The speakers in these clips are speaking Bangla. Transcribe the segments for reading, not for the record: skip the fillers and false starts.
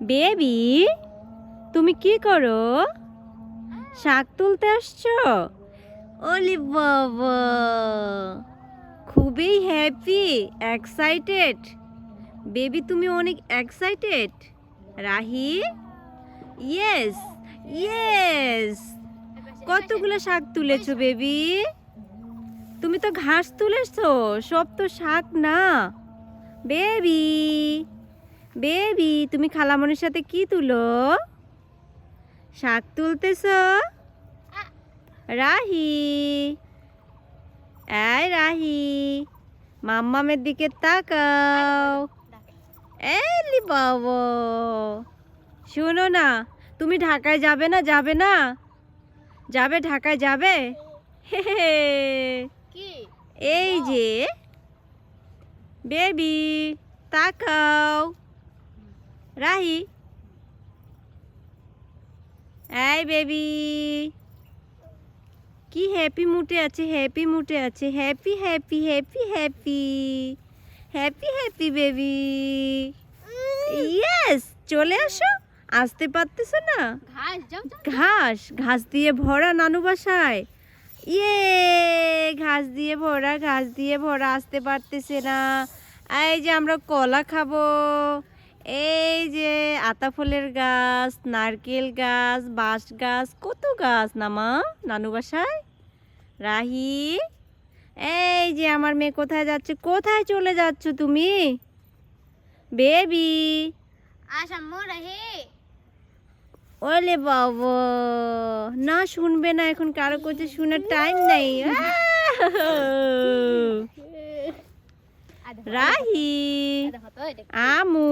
বেবি, তুমি কি করো? শাক তুলতে আসছো? ওলি বাবা, খুবই হ্যাপি, এক্সাইটেড। বেবি তুমি অনেক এক্সাইটেড। Rahi, yes yes. কতগুলো শাক তুলেছো বেবি? তুমি তো ঘাস তুলেছো, সব তো শাক না। বেবি, বেবি তুমি খালামণির সাথে কি তুলো? শাক তুলতেছো? রাহি, এই রাহি, মাম্মামের দিকে তাকাও। এলি বাবা, শোনো না, তুমি ঢাকায় যাবে না? যাবে না? যাবে, ঢাকায় যাবে? হে হে, এই যে বেবি, তাকাও। রাহি, এই বেবি, কি হ্যাপি মুডে আছে, হ্যাপি মুডে আছে, happy happy happy happy happy happy baby. Yes, চলে আসো। আসতে পারতেছো না? ঘাস ঘাস দিয়ে ভরা নানু বাসায়। ইয়ে, ঘাস দিয়ে ভরা, ঘাস দিয়ে ভরা, আসতে পারতেছে না। এই যে আমরা কলা খাবো। এই যে আতা ফুলের গাছ, নারকেল গাছ, বাঁশ গাছ, কত গাছ না মা নানু বাসায়। রাহি, এই যে আমার মেয়ে কোথায় যাচ্ছে? কোথায় চলে যাচ্ছ তুমি বেবি? ওলে বাবা, না শুনবে না এখন, কারো কাছে শোনার টাইম নেই। রাহি, আমু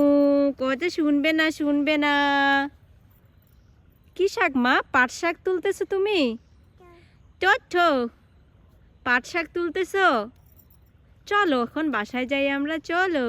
কত শুনবে না, শুনবে না। কি শাক মা? পাট শাক তুলতেছো তুমি? টট, পাট শাক তুলতেছো? চলো এখন বাসায় যাই আমরা, চলো।